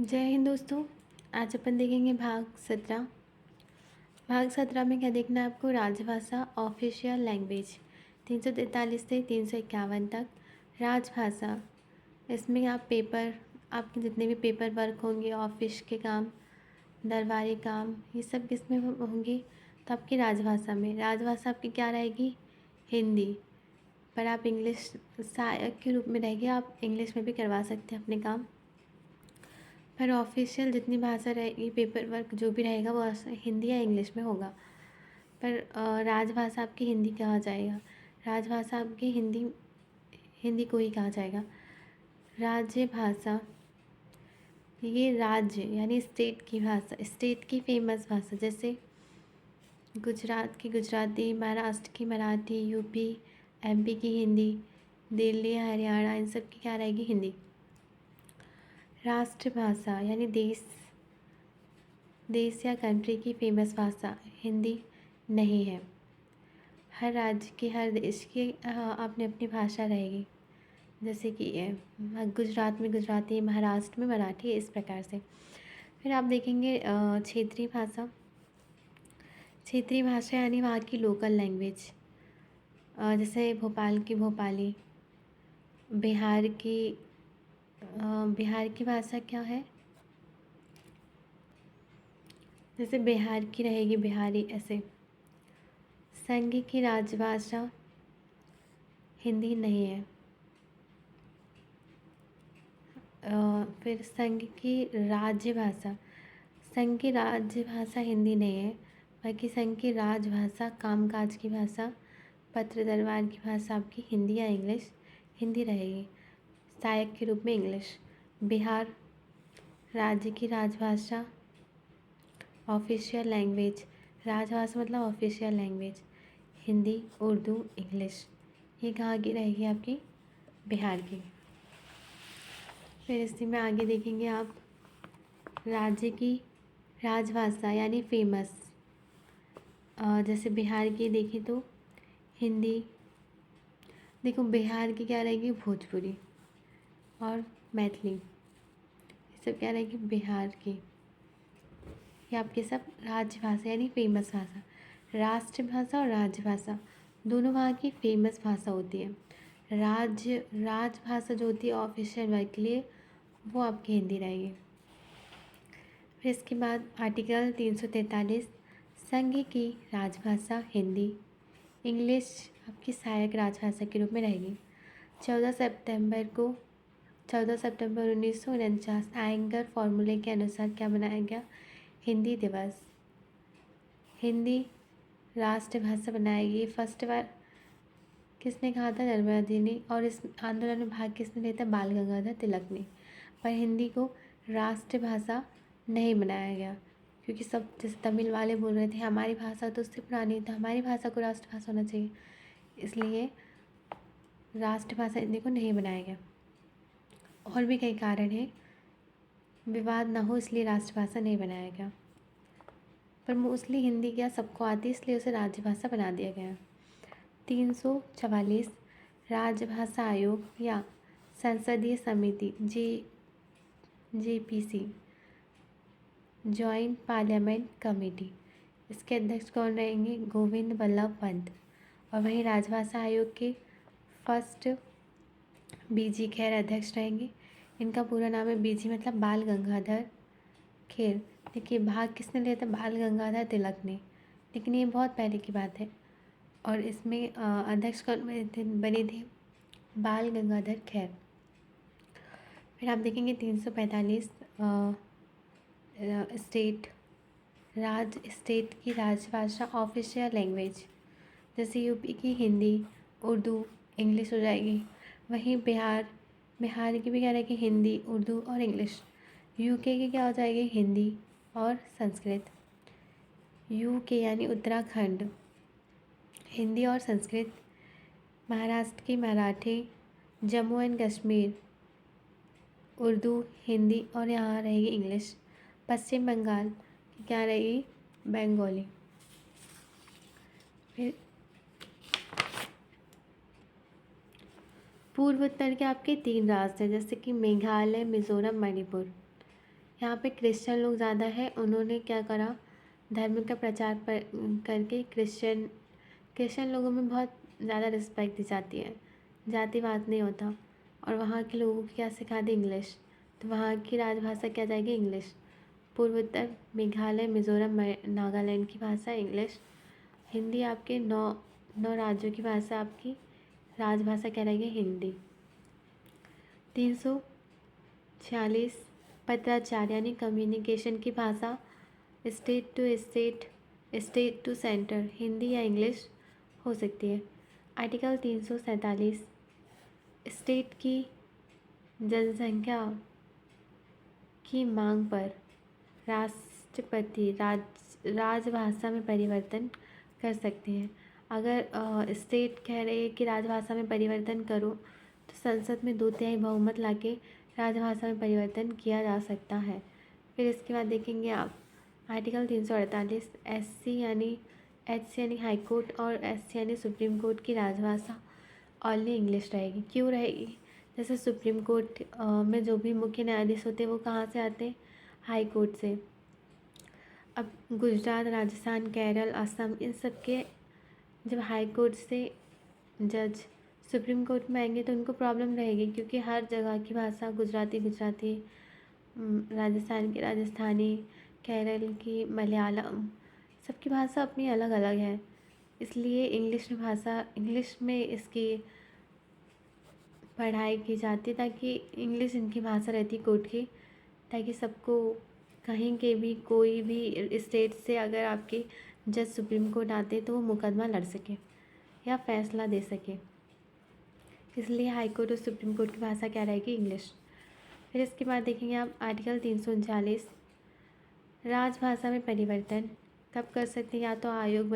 जय हिंद दोस्तों। आज अपन देखेंगे भाग 17 में क्या देखना है आपको। राजभाषा ऑफिशियल लैंग्वेज 343 से 351 तक। राजभाषा, इसमें आपके जितने भी पेपर वर्क होंगे, ऑफिस के काम, दरबारी काम, ये सब किस में होंगे तो आपकी राजभाषा में। राजभाषा आपकी क्या रहेगी? हिंदी। पर आप इंग्लिश सहायक के रूप में रहेगी, आप इंग्लिश में भी करवा सकते हैं अपने काम। पर ऑफिशियल जितनी भाषा रहेगी, पेपर वर्क जो भी रहेगा वो हिंदी या इंग्लिश में होगा। पर राजभाषा आपकी हिंदी कहा जाएगा। राजभाषा आपकी हिंदी हिंदी को ही कहा जाएगा। राज्य भाषा, ये राज्य यानी स्टेट की भाषा, स्टेट की फेमस भाषा, जैसे गुजरात की गुजराती, महाराष्ट्र की मराठी, यूपी एमपी की हिंदी, दिल्ली हरियाणा, इन सब की क्या रहेगी? हिंदी। राष्ट्रभाषा यानी देश या कंट्री की फेमस भाषा, हिंदी नहीं है। हर राज्य की, हर देश की अपनी अपनी भाषा रहेगी, जैसे कि गुजरात में गुजराती, महाराष्ट्र में मराठी, इस प्रकार से। फिर आप देखेंगे क्षेत्रीय भाषा। क्षेत्रीय भाषा यानी वहाँ की लोकल लैंग्वेज, जैसे भोपाल की भोपाली, बिहार की भाषा क्या है? जैसे बिहार की रहेगी बिहारी, ऐसे। संघ की राजभाषा हिंदी नहीं है। फिर संघ की राज्य भाषा, संघ की राज्य भाषा हिंदी नहीं है। बाकी संघ की राजभाषा, कामकाज की भाषा, पत्र दरबार की भाषा आपकी हिंदी या इंग्लिश, हिंदी रहेगी, सहायक के रूप में इंग्लिश। बिहार राज्य की राजभाषा ऑफिशियल लैंग्वेज, राजभाषा मतलब official language, Hindi, Urdu, English. ये कहाँ की रहेगी? आपकी बिहार की। फिर इसी में आगे देखेंगे आप राज्य की राजभाषा यानी फेमस, जैसे बिहार की देखें तो हिंदी। देखो बिहार की क्या रहेगी? भोजपुरी और मैथिली, ये सब क्या रहेगी? बिहार की। ये आपके सब राजभाषा यानी फेमस भाषा। राष्ट्रभाषा और राजभाषा दोनों वहाँ की फेमस भाषा होती है। राजभाषा जो होती है ऑफिशियल वर्क के लिए, वो आपकी हिंदी रहेगी। फिर इसके बाद आर्टिकल 343, संघ की राजभाषा हिंदी, इंग्लिश आपकी सहायक राजभाषा के रूप में रहेगी। 14 सितंबर 1949 आयंगर फॉर्मूले के अनुसार क्या बनाया गया? हिंदी दिवस। हिंदी राष्ट्रभाषा बनाएगी। फर्स्ट बार किसने कहा था? नर्मदा जी ने। और इस आंदोलन में भाग किसने लिया था? बाल गंगाधर तिलक ने। पर हिंदी को राष्ट्रभाषा नहीं बनाया गया, क्योंकि सब जैसे तमिल वाले बोल रहे थे हमारी भाषा तो उससे पुरानी, तो हमारी भाषा को राष्ट्रभाषा होना चाहिए, इसलिए राष्ट्रभाषा हिंदी को नहीं बनाया गया। और भी कई कारण हैं, विवाद ना हो इसलिए राष्ट्रभाषा नहीं बनाया गया। पर मोस्टली हिंदी क्या सबको आती, इसलिए उसे राजभाषा बना दिया गया। 344 राजभाषा आयोग या संसदीय समिति JPC, जॉइंट पार्लियामेंट कमेटी, इसके अध्यक्ष कौन रहेंगे? गोविंद बल्लभ पंत। और वहीं राजभाषा आयोग के फर्स्ट BG खेर अध्यक्ष रहेंगे। इनका पूरा नाम है BG मतलब बाल गंगाधर खेर। देखिए भाग किसने लिया था? बाल गंगाधर तिलक ने, लेकिन ये बहुत पहले की बात है। और इसमें अध्यक्ष कौन बने थे? बाल गंगाधर खेर। फिर आप देखेंगे 345 स्टेट की राजभाषा ऑफिशियल लैंग्वेज, जैसे यूपी की हिंदी, उर्दू, इंग्लिश हो जाएगी। वहीं बिहार की भी क्या रहेगी? हिंदी, उर्दू और इंग्लिश। यूके की क्या हो जाएगी? हिंदी और संस्कृत। यूके यानी उत्तराखंड, हिंदी और संस्कृत। महाराष्ट्र की मराठी, जम्मू एंड कश्मीर, उर्दू, हिंदी और यहाँ रहेगी इंग्लिश। पश्चिम बंगाल की क्या रहेगी? बंगाली। फिर पूर्व उत्तर के आपके 3 राज्य हैं, जैसे कि मेघालय, मिज़ोरम, मणिपुर। यहाँ पे क्रिश्चियन लोग ज़्यादा है, उन्होंने क्या करा, धर्म का प्रचार करके क्रिश्चियन लोगों में बहुत ज़्यादा रिस्पेक्ट दी जाती है, जातिवाद नहीं होता। और वहाँ के लोगों को क्या सिखा दी, इंग्लिश। तो वहाँ की राजभाषा क्या जाएगी, इंग्लिश। पूर्वोत्तर मेघालय, मिज़ोरम, नागालैंड की भाषा इंग्लिश। हिंदी आपके नौ राज्यों की भाषा, आपकी राजभाषा क्या रहेगी, हिंदी। 346 पत्राचार यानी कम्युनिकेशन की भाषा, state to state, state to centre, Hindi या इंग्लिश हो सकती है। आर्टिकल 347 स्टेट की जनसंख्या की मांग पर राष्ट्रपति राजभाषा में परिवर्तन कर सकते हैं। अगर स्टेट कह रहे हैं कि राजभाषा में परिवर्तन करो, तो संसद में 2/3 बहुमत लाके राजभाषा में परिवर्तन किया जा सकता है। फिर इसके बाद देखेंगे आप आर्टिकल 348 एच सी यानी हाई कोर्ट और एस सी यानी सुप्रीम कोर्ट की राजभाषा ओनली इंग्लिश रहेगी। क्यों रहेगी, जैसे सुप्रीम कोर्ट में जो भी मुख्य न्यायाधीश होते हैं वो कहाँ से आते हैं, हाई कोर्ट से। अब गुजरात, राजस्थान, केरल, असम, इन सब के जब हाई कोर्ट से जज सुप्रीम कोर्ट में आएंगे तो उनको प्रॉब्लम रहेगी, क्योंकि हर जगह की भाषा, गुजराती राजस्थान की राजस्थानी, केरल की मलयालम, सबकी भाषा अपनी अलग अलग है। इसलिए इंग्लिश में इसकी पढ़ाई की जाती, ताकि इंग्लिश इनकी भाषा रहती कोर्ट की, ताकि सबको कहीं के भी कोई भी स्टेट से अगर आपके जज सुप्रीम कोर्ट आते तो वो मुकदमा लड़ सके या फैसला दे सके। इसलिए हाई कोर्ट और सुप्रीम कोर्ट की भाषा क्या रहेगी, इंग्लिश। फिर इसके बाद देखेंगे आप आर्टिकल 339 राजभाषा में परिवर्तन कब कर सकते हैं, या तो आयोग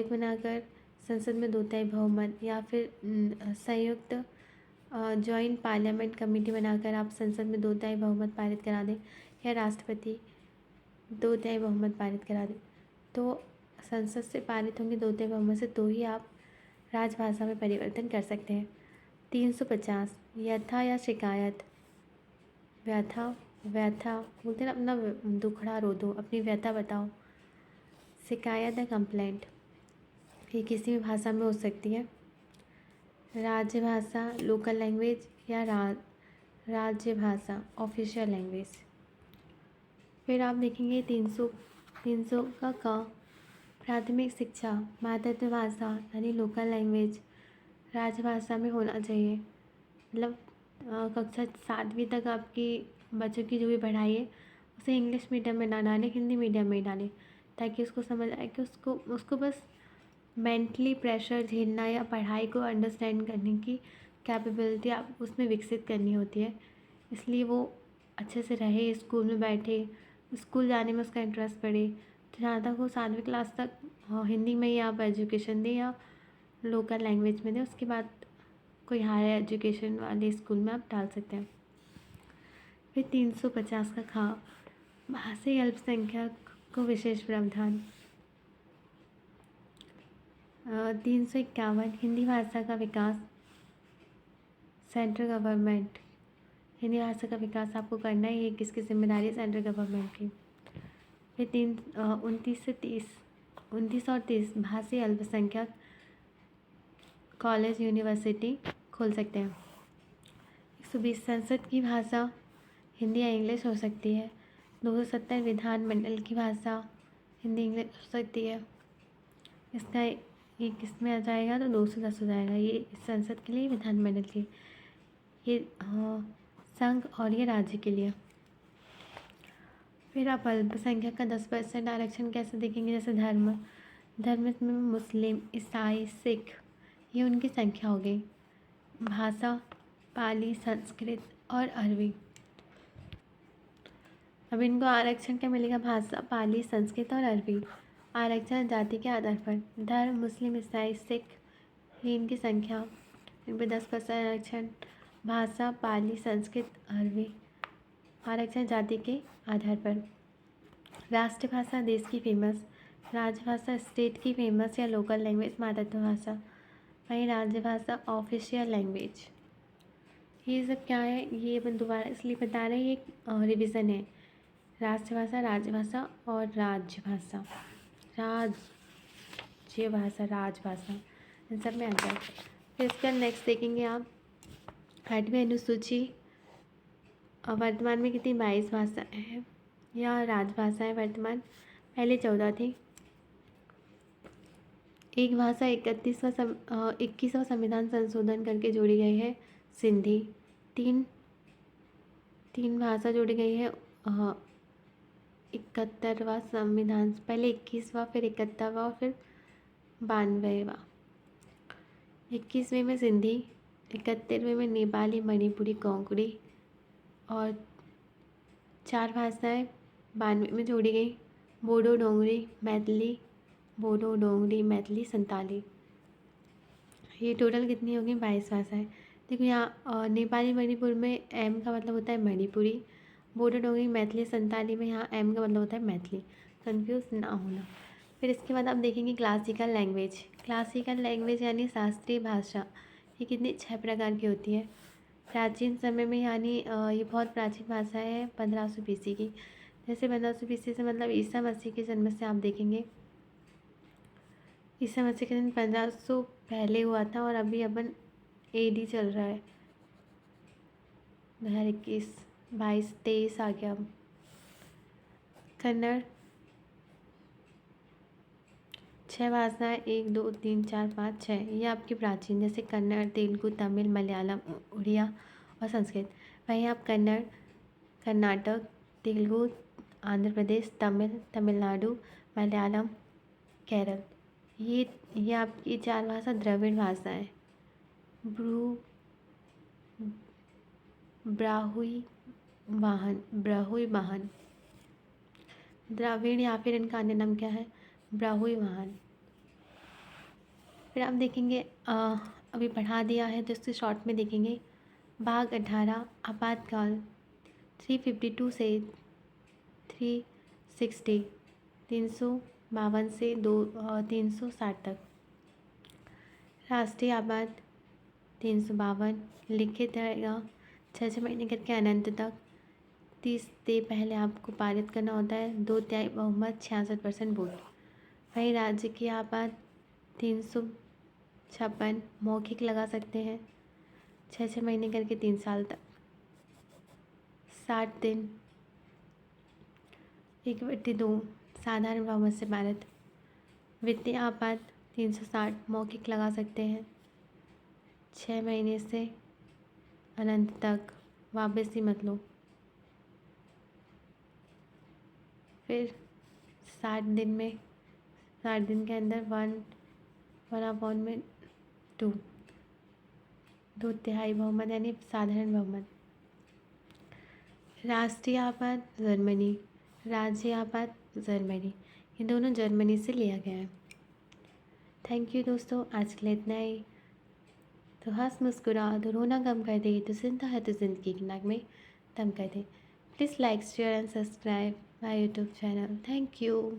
बनाकर संसद में 2/3 बहुमत, या फिर संयुक्त जॉइंट पार्लियामेंट कमेटी बनाकर आप संसद में 2/3 बहुमत पारित करा दें, या राष्ट्रपति 2/3 बहुमत पारित करा दें। तो संसद से पारित होंगे 2/3 बहुमत से, तो ही आप राजभाषा में परिवर्तन कर सकते हैं। 350 व्यथा या शिकायत, व्यथा बोलते हैं ना, अपना दुखड़ा रो दो, अपनी व्यथा बताओ। शिकायत या कंप्लेंट, ये किसी भी भाषा में हो सकती है। राज्यभाषा, लोकल लैंग्वेज, या राज्य भाषा, ऑफिशियल लैंग्वेज। फिर आप देखेंगे 300 का प्राथमिक शिक्षा मातृभाषा यानी लोकल लैंग्वेज राजभाषा में होना चाहिए। मतलब कक्षा 7वीं तक आपकी बच्चों की जो भी पढ़ाई है उसे इंग्लिश मीडियम में ना डालें, हिंदी मीडियम में डालें, ताकि उसको समझ आए कि उसको बस मेंटली प्रेशर झेलना या पढ़ाई को अंडरस्टैंड करने की कैपेबिलिटी आप उसमें विकसित करनी होती है। इसलिए वो अच्छे से रहे, स्कूल में बैठे, स्कूल जाने में उसका इंटरेस्ट बढ़े। तो जहाँ तक वो 7वीं क्लास तक हिंदी में ही आप एजुकेशन दें या लोकल लैंग्वेज में दें, उसके बाद कोई हायर एजुकेशन वाले स्कूल में आप डाल सकते हैं। फिर 350 का खा भाषाई अल्पसंख्यक को विशेष प्रावधान। 351 हिंदी भाषा का विकास, सेंट्रल गवर्नमेंट, हिंदी भाषा का विकास आपको करना है, ये किसकी जिम्मेदारी है, सेंट्रल गवर्नमेंट की। फिर 29 और 30 भाषाई अल्पसंख्यक कॉलेज यूनिवर्सिटी खोल सकते हैं। 120 संसद की भाषा हिंदी या इंग्लिश हो सकती है। 270 विधानमंडल की भाषा हिंदी इंग्लिश हो सकती है। इसका ये किस में आ जाएगा, तो 210 हो जाएगा। ये संसद के लिए, विधानमंडल के, ये संघ और ये राज्य के लिए। फिर आप अल्पसंख्यक का 10% आरक्षण कैसे देखेंगे, जैसे धर्म में मुस्लिम, ईसाई, सिख, ये उनकी संख्या हो गई। भाषा पाली, संस्कृत और अरबी। अब इनको आरक्षण क्या मिलेगा, भाषा पाली, संस्कृत और अरबी। आरक्षण जाति के आधार पर, धर्म मुस्लिम, ईसाई, सिख, ये इनकी संख्या, इन पर 10% आरक्षण। भाषा पाली, संस्कृत, अरबी, आरक्षण जाति के आधार पर। राष्ट्रभाषा देश की फेमस, राजभाषा स्टेट की फेमस या लोकल लैंग्वेज मातृभाषा, वहीं राज्यभाषा ऑफिशियल लैंग्वेज। ये सब क्या है, ये अपन दोबारा इसलिए बता रहे हैं, ये एक रिविज़न है। राष्ट्रभाषा, राजभाषा और राजभाषा, राज्यभाषा, राजभाषा, इन सब में आता है। फिर इसके बाद नेक्स्ट देखेंगे आप 8वीं अनुसूची। वर्तमान में कितनी 22 भाषाएँ हैं या राजभाषाएँ वर्तमान, पहले 14 थी। एक भाषा 21वां संविधान संशोधन करके जोड़ी गई है, सिंधी। तीन तीन भाषा जोड़ी गई है 71वां संविधान, पहले 21वां, फिर 71वां और फिर 92वां। 21वें में सिंधी, 71वें में नेपाली, मणिपुरी, कोंकणी और 4 भाषाएं 92 में जोड़ी गई, बोडो, डोंगरी, मैथिली, बोडो, डोंगरी, मैथिली, संताली। ये टोटल कितनी होगी 22 भाषाएं। देखो यहाँ नेपाली मणिपुर में एम का मतलब होता है मणिपुरी, बोडो, डोंगरी, मैथिली, संताली में यहाँ एम का मतलब होता है मैथिली, कंफ्यूज ना होना। फिर इसके बाद आप देखेंगे क्लासिकल लैंग्वेज। क्लासिकल लैंग्वेज यानी शास्त्रीय भाषा, ये कितनी 6 प्रकार की होती है। प्राचीन समय में यानी ये बहुत प्राचीन भाषा है 1500 BC की। जैसे 1500 BC से मतलब ईसा मसीह के जन्म से आप देखेंगे, ईसा मसीह के जन्म 1500 पहले हुआ था और अभी अपन AD चल रहा है, 2021, 22, 23 आ गया। कन्नड़ 6 भाषाएँ, 1, 2, 3, 4, 5, 6, ये आपकी प्राचीन, जैसे कन्नड़, तेलुगु, तमिल, मलयालम, उड़िया और संस्कृत। वहीं आप कन्नड़ कर्नाटक, तेलुगु आंध्र प्रदेश, तमिल तमिलनाडु, मलयालम केरल, ये आपकी 4 भाषा द्रविड़ भाषा है। ब्राहुई वाहन द्राविड़ या फिर इनका अन्य नाम क्या है, ब्राहुई वाहन। फिर आप देखेंगे अभी पढ़ा दिया है तो इससे शॉर्ट में देखेंगे। भाग 18 आपातकाल 352 से 360, 352 से 360 तक। राष्ट्रीय आपात 352, लिखित रहेगा 6 महीने करके अनंत तक। 30 से पहले आपको पारित करना होता है, 2/3 बहुमत, 66% वोट। वहीं राज्य की आपात 356, मौखिक लगा सकते हैं 6 महीने करके 3 साल तक, 60 दिन, 1/2 साधारण बहुमत से पारित। वित्तीय आपात 360, मौखिक लगा सकते हैं 6 महीने से अनंत तक, वापसी मत लो। फिर 60 दिन के अंदर 1/2, 2/3 बहुमत यानी साधारण बहुमत। राष्ट्रीय आपात जर्मनी, राज्य आपात जर्मनी, ये दोनों जर्मनी से लिया गया है। थैंक यू दोस्तों, आज के लिए इतना ही। तो हंस मुस्कुरा तो रोना कम कर दे, तो जिंदा है तो जिंदगी की नाक में दम कर दे। Please like, share and subscribe my YouTube channel. Thank you.